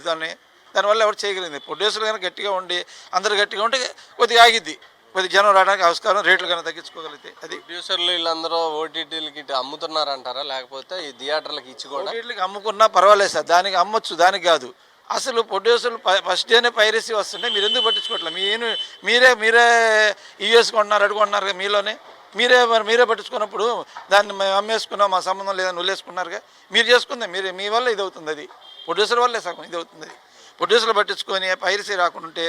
దానివల్ల ఎవరు చేయగలిగింది? ప్రొడ్యూసర్లు కనుక గట్టిగా ఉండి అందరూ గట్టిగా ఉంటే కొద్దిగా ఆగిద్ది. కొద్ది జనం రావడానికి ఆస్కారం, రేట్లు కనుక తగ్గించుకోగలిగితే. అది ప్రొడ్యూసర్లు వీళ్ళందరూ ఓటీటీలకి అమ్ముతున్నారంటారా? లేకపోతే ఈ థియేటర్లకు ఇచ్చి కూడా ఓటీటీలకి అమ్ముకున్నా పర్వాలేదు సార్. దానికి అమ్మొచ్చు, దానికి కాదు. అసలు ప్రొడ్యూసర్లు ఫస్ట్ డేనే పైరసీ వస్తుంటే మీరు ఎందుకు పట్టించుకోవట్లేదు? మీరే వేసుకుంటున్నారు, అడుగుంటున్నారు మీలోనే. మీరే పట్టించుకున్నప్పుడు దాన్ని మేము అమ్మేసుకున్నాం, మా సంబంధం లేదని వదిలేసుకున్నారుగా. మీరు చేసుకుందే మీ వల్ల ఇది అవుతుంది. అది ప్రొడ్యూసర్ వల్లే సగం ఇది అవుతుంది. అది ప్రొడ్యూసర్లు పట్టించుకొని పైరసీ రాకుండా ఉంటే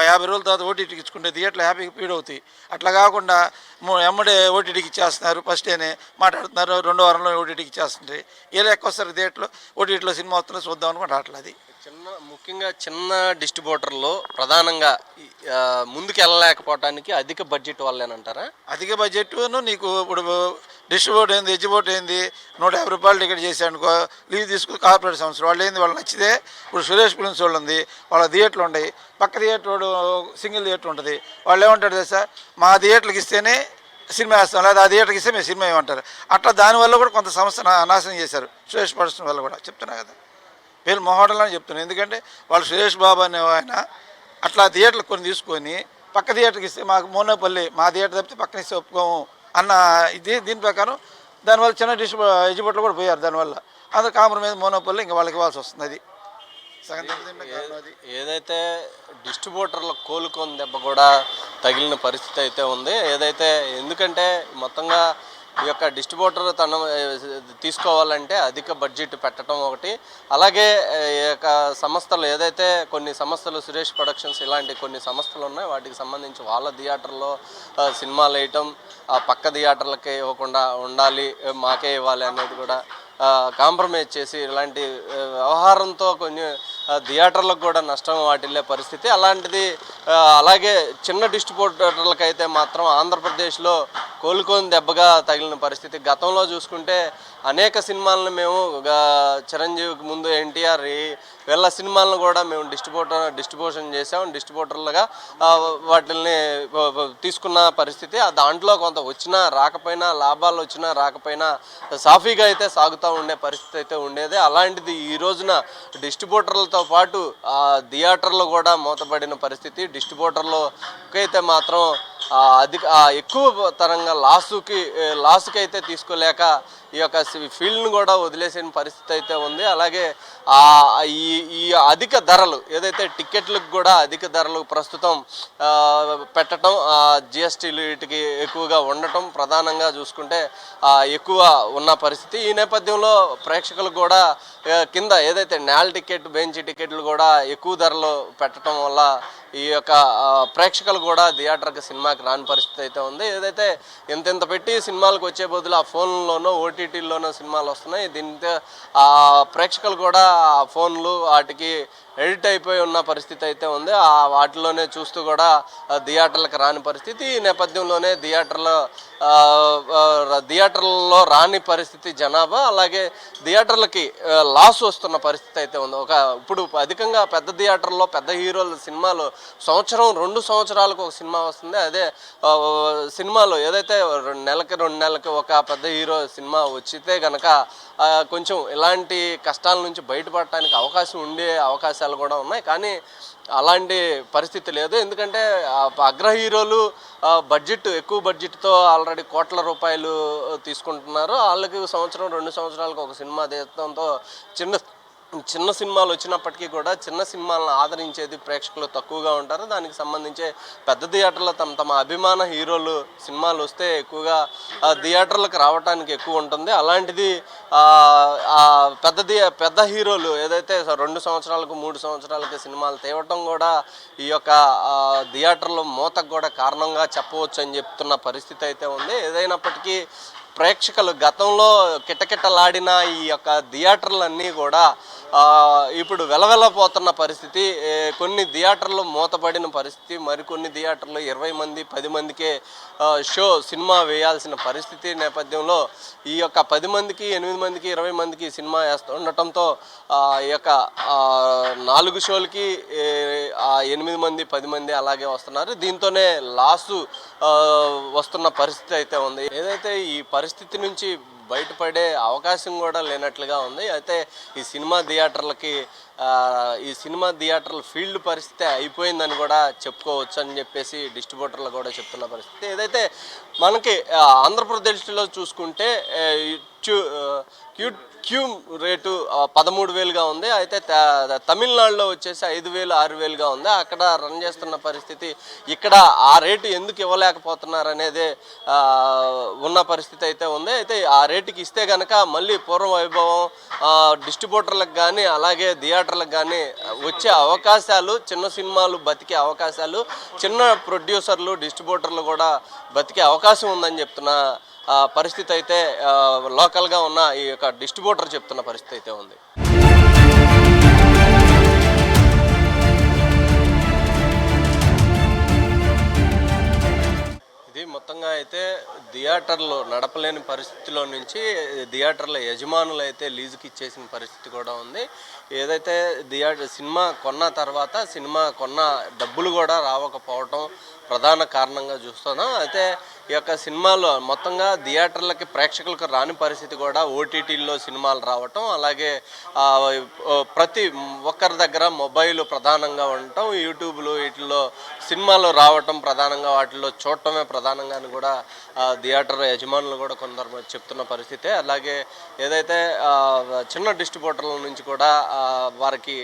50 రోజుల తర్వాత ఓటీటీకి ఇచ్చుకుంటే థియేటర్లు హ్యాపీగా పీడ్ అవుతాయి. అట్లా కాకుండా ఎమ్మడే ఓటీటీకి ఇచ్చేస్తున్నారు. ఫస్ట్ డేనే మాట్లాడుతున్నారు, 2వ వారంలో ఓటీటీకి ఇచ్చేస్తుంటే ఏ లెక్క వస్తారు? థియేటర్లో ఓటీటీలో సినిమా వస్తుందో చూద్దాం అనుకుంటే అట్లా. అది ముఖ్యంగా చిన్న డిస్ట్రిబ్యూటర్లో ప్రధానంగా ముందుకు వెళ్ళలేకపోవడానికి అధిక బడ్జెట్ వల్లేనంటారా? అధిక బడ్జెట్ను నీకు ఇప్పుడు డిస్ట్రిబ్యూటర్ ఏంది, ఎగ్జిబ్యూటర్ ఏంది, 150 రూపాయలు టికెట్ చేశానుకో లీవ్ తీసుకుని కార్పొరేట్ సంస్థలు వాళ్ళు ఏంది, వాళ్ళు నచ్చితే ఇప్పుడు సురేష్ ఫిల్మ్స్ వాళ్ళు ఉంది, వాళ్ళ థియేటర్లు ఉన్నాయి. పక్క థియేటర్ సింగిల్ థియేటర్ ఉంటుంది. వాళ్ళు ఏమంటారు తెలుసా? మా థియేటర్కి ఇస్తేనే సినిమా వేస్తాం, లేదా ఆ థియేటర్కి ఇస్తే మేము సినిమా ఏమంటారు. అట్లా దానివల్ల కూడా కొంత సంస్థ నాశనం చేశారు. సురేష్ ప్రొడక్షన్ వల్ల కూడా చెప్తున్నా కదా. వీళ్ళు మొహోటలని చెప్తున్నాను. ఎందుకంటే వాళ్ళు సురేష్ బాబు అనే ఆయన అట్లా థియేటర్లు కొన్ని తీసుకొని పక్క థియేటర్కి ఇస్తే మాకు మోనోపల్లి, మా థియేటర్ తప్పితే పక్కన ఇస్తే ఒప్పుకోము అన్న దీని ప్రకారం దానివల్ల చిన్న ఎగ్జిబ్యూటర్లు కూడా పోయారు. దానివల్ల అందరు కాంప్రమైజ్ మోనోపల్లి ఇంకా వాళ్ళకి ఇవ్వాల్సి వస్తుంది. అది ఏదైతే డిస్ట్రిబ్యూటర్ల కోలుకొని దెబ్బ కూడా తగిలిన పరిస్థితి అయితే ఉంది. ఏదైతే ఎందుకంటే మొత్తంగా ఈ యొక్క డిస్ట్రిబ్యూటర్ తీసుకోవాలంటే అధిక బడ్జెట్ పెట్టడం ఒకటి, అలాగే ఈ యొక్క సంస్థలు ఏదైతే కొన్ని సంస్థలు సురేష్ ప్రొడక్షన్స్ ఇలాంటి కొన్ని సంస్థలు ఉన్నాయి, వాటికి సంబంధించి వాళ్ళ థియేటర్లో సినిమాలు వేయటం, పక్క థియేటర్లకే ఇవ్వకుండా ఉండాలి, మాకే ఇవ్వాలి అనేది కూడా కాంప్రమైజ్ చేసి ఇలాంటి వ్యవహారంతో కొన్ని థియేటర్లకు కూడా నష్టం వాటిల్లే పరిస్థితి. అలాంటిది అలాగే చిన్న డిస్ట్రిబ్యూటర్లకు అయితే మాత్రం ఆంధ్రప్రదేశ్లో కోలుకొని దెబ్బగా తగిలిన పరిస్థితి. గతంలో చూసుకుంటే అనేక సినిమాలను మేము చిరంజీవికి ముందు ఎన్టీఆర్ వీళ్ళ సినిమాలను కూడా మేము డిస్ట్రిబ్యూషన్ చేసాం, డిస్ట్రిబ్యూటర్లుగా వాటిని తీసుకున్న పరిస్థితి. దాంట్లో కొంత వచ్చినా రాకపోయినా, లాభాలు వచ్చినా రాకపోయినా సాఫీగా అయితే సాగుతూ ఉండే పరిస్థితి అయితే ఉండేది. అలాంటిది ఈ రోజున డిస్ట్రిబ్యూటర్లతో పాటు థియేటర్లు కూడా మూతపడిన పరిస్థితి. డిస్ట్రిబ్యూటర్లకి అయితే మాత్రం ఎక్కువ తరంగా లాసుకి అయితే తీసుకోలేక ఈ యొక్క ఫీల్డ్ను కూడా వదిలేసిన పరిస్థితి అయితే ఉంది. అలాగే ఈ అధిక ధరలు ఏదైతే టికెట్లకు కూడా అధిక ధరలు ప్రస్తుతం పెట్టడం, జిఎస్టీలు వీటికి ఎక్కువగా ఉండటం ప్రధానంగా చూసుకుంటే ఎక్కువ ఉన్న పరిస్థితి. ఈ నేపథ్యంలో ప్రేక్షకులు కూడా కింద ఏదైతే నేల టికెట్, బెంచ్ టికెట్లు కూడా ఎక్కువ ధరలు పెట్టడం వల్ల ఈ యొక్క ప్రేక్షకులు కూడా థియేటర్కి సినిమాకి రాని పరిస్థితి అయితే ఉంది. ఏదైతే ఇంత పెట్టి సినిమాలకు వచ్చే బదులు ఆ ఫోన్లోనో ఓటీటీల్లోనో సినిమాలు వస్తున్నాయి, దీంతో ప్రేక్షకులు కూడా ఆ ఫోన్లు వాటికి ఎడిట్ అయిపోయి ఉన్న పరిస్థితి అయితే ఉంది. వాటిలోనే చూస్తూ కూడా థియేటర్లకు రాని పరిస్థితి. ఈ నేపథ్యంలోనే థియేటర్లలో రాని పరిస్థితి జనాభా, అలాగే థియేటర్లకి లాస్ వస్తున్న పరిస్థితి అయితే ఉంది. ఇప్పుడు అధికంగా పెద్ద థియేటర్లో పెద్ద హీరోల సినిమాలు సంవత్సరం 2 సంవత్సరాలకు ఒక సినిమా వస్తుంది. అదే సినిమాలు ఏదైతే 2 నెలలకి ఒక పెద్ద హీరో సినిమా వచ్చితే కనుక కొంచెం ఇలాంటి కష్టాల నుంచి బయటపడటానికి అవకాశాలు కూడా ఉన్నాయి. కానీ అలాంటి పరిస్థితి లేదు. ఎందుకంటే అగ్ర హీరోలు ఎక్కువ బడ్జెట్తో ఆల్రెడీ కోట్ల రూపాయలు తీసుకుంటున్నారు. వాళ్ళకి సంవత్సరం 2 సంవత్సరాలకు ఒక సినిమా తీయడంతో చిన్న సినిమాలు వచ్చినప్పటికీ కూడా చిన్న సినిమాలను ఆదరించేది ప్రేక్షకులు తక్కువగా ఉంటారు. దానికి సంబంధించి పెద్ద థియేటర్లో తమ అభిమాన హీరోలు సినిమాలు వస్తే ఎక్కువగా థియేటర్లకు రావడానికి ఎక్కువ ఉంటుంది. అలాంటిది పెద్ద హీరోలు ఏదైతే 2 సంవత్సరాలకు 3 సంవత్సరాలకి సినిమాలు తేవటం కూడా ఈ యొక్క థియేటర్లో మూతకు కూడా కారణంగా చెప్పవచ్చు అని చెప్తున్న పరిస్థితి అయితే ఉంది. ఏదైనప్పటికీ ప్రేక్షకులు గతంలో కిటకిటలాడిన ఈ యొక్క థియేటర్లన్నీ కూడా ఇప్పుడు వెలవెలపోతున్న పరిస్థితి. కొన్ని థియేటర్లు మూతపడిన పరిస్థితి, మరికొన్ని థియేటర్లు 20 మంది 10 మందికే సినిమా వేయాల్సిన పరిస్థితి నేపథ్యంలో ఈ యొక్క 10 మందికి 8 మందికి 20 మందికి సినిమా ఉండటంతో ఈ యొక్క 4 షోలకి 8 మంది 10 మంది అలాగే వస్తున్నారు. దీంతోనే లాసు వస్తున్న పరిస్థితి అయితే ఉంది. ఏదైతే ఈ పరిస్థితి నుంచి బయటపడే అవకాశం కూడా లేనట్లుగా ఉంది. అయితే ఈ సినిమా థియేటర్ల ఫీల్డ్ పరిస్థితి అయిపోయిందని కూడా చెప్పుకోవచ్చు అని చెప్పేసి డిస్ట్రిబ్యూటర్లు కూడా చెప్తున్న పరిస్థితి. ఏదైతే మనకి ఆంధ్రప్రదేశ్లో చూసుకుంటే క్యూ రేటు 13,000గా ఉంది. అయితే తమిళనాడులో వచ్చేసి 5,000 6,000గా ఉంది. అక్కడ రన్ చేస్తున్న పరిస్థితి. ఇక్కడ ఆ రేటు ఎందుకు ఇవ్వలేకపోతున్నారు అనేది ఉన్న పరిస్థితి అయితే ఉంది. అయితే ఆ రేటుకి ఇస్తే కనుక మళ్ళీ పూర్వ వైభవం డిస్ట్రిబ్యూటర్లకు కానీ అలాగే థియేటర్లకు కానీ వచ్చే అవకాశాలు, చిన్న సినిమాలు బతికే అవకాశాలు, చిన్న ప్రొడ్యూసర్లు డిస్ట్రిబ్యూటర్లు కూడా బతికే అవకాశం ఉందని చెప్తున్న పరిస్థితి అయితే లోకల్గా ఉన్న ఈ యొక్క డిస్ట్రిబ్యూటర్ చెప్తున్న పరిస్థితి అయితే ఉంది. ఇది మొత్తంగా అయితే థియేటర్లు నడపలేని పరిస్థితిలో నుంచి థియేటర్ల యజమానులు అయితే లీజుకి ఇచ్చేసిన పరిస్థితి కూడా ఉంది. ఏదైతే సినిమా కొన్న తర్వాత సినిమా కొన్న డబ్బులు కూడా రావకపోవటం ప్రధాన కారణంగా చూస్తున్నాం. అయితే ఈ యొక్క సినిమాలు మొత్తంగా థియేటర్లకి ప్రేక్షకులకు రాని పరిస్థితి కూడా ఓటీటీల్లో సినిమాలు రావటం, అలాగే ప్రతి ఒక్కరి దగ్గర మొబైల్ ప్రధానంగా ఉండటం, యూట్యూబ్లు వీటిల్లో సినిమాలు రావటం ప్రధానంగా, వాటిల్లో చూడటమే ప్రధానంగా కూడా థియేటర్ యజమానులు కూడా కొందరు చెప్తున్న పరిస్థితి. అలాగే ఏదైతే చిన్న డిస్ట్రిబ్యూటర్ల నుంచి కూడా వారికి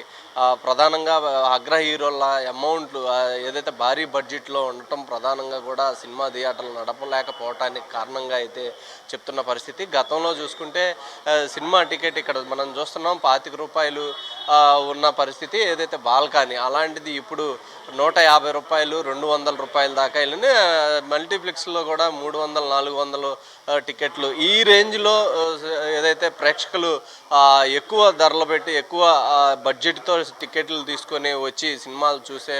ప్రధానంగా అగ్ర హీరోల అమౌంట్లు ఏదైతే భారీ బడ్జెట్లో ఉండటం ప్రధానంగా కూడా సినిమా థియేటర్లు నడపలేకపోవటానికి కారణంగా అయితే చెప్తున్న పరిస్థితి. గతంలో చూసుకుంటే సినిమా టికెట్ ఇక్కడ మనం చూస్తున్నాం ₹25 ఉన్న పరిస్థితి, ఏదైతే బాల్కనీ అలాంటిది ఇప్పుడు ₹150, ₹200 దాకా వెళ్ళింది. మల్టీప్లెక్స్లో కూడా 300, 400 టికెట్లు ఈ రేంజ్లో ఏదైతే ప్రేక్షకులు ఎక్కువ ధరలు పెట్టి ఎక్కువ బడ్జెట్తో టికెట్లు తీసుకొని వచ్చి సినిమాలు చూసే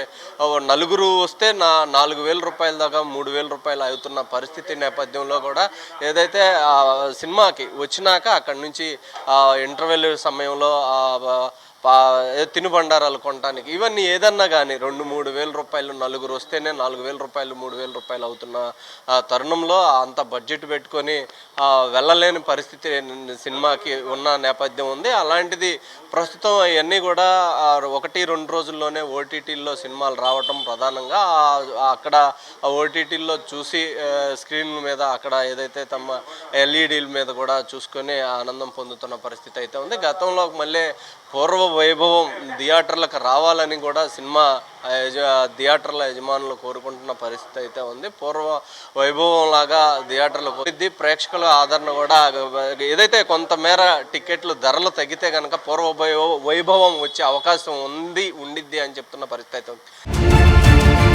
నలుగురు వస్తే ₹4,000 దాకా ₹3,000 అవుతున్న పరిస్థితి నేపథ్యంలో కూడా ఏదైతే సినిమాకి వచ్చినాక అక్కడి నుంచి ఇంటర్వెల్ సమయంలో తినుబండారాలు కొనడానికి ఇవన్నీ ఏదన్నా కానీ ₹2,000-3,000 నలుగురు వస్తేనే ₹4,000 ₹3,000 అవుతున్న తరుణంలో అంత బడ్జెట్ పెట్టుకొని వెళ్ళలేని పరిస్థితి సినిమాకి ఉన్న నేపథ్యం ఉంది. అలాంటిది ప్రస్తుతం అవన్నీ కూడా 1-2 రోజుల్లోనే ఓటీటీల్లో సినిమాలు రావటం ప్రధానంగా అక్కడ ఓటీటీల్లో చూసి స్క్రీన్ మీద అక్కడ ఏదైతే తమ ఎల్ఈడీల మీద కూడా చూసుకొని ఆనందం పొందుతున్న పరిస్థితి అయితే ఉంది. గతంలో మళ్ళీ పూర్వ వైభవం థియేటర్లకు రావాలని కూడా సినిమా థియేటర్ల యజమానులు కోరుకుంటున్న పరిస్థితి అయితే ఉంది. పూర్వ వైభవం లాగా థియేటర్లకు ప్రేక్షకుల ఆదరణ కూడా ఏదైతే కొంతమేర టికెట్లు ధరలు తగ్గితే కనుక పూర్వ వైభవం వచ్చే అవకాశం ఉండిద్ది అని చెప్తున్న పరిస్థితి అయితే ఉంది.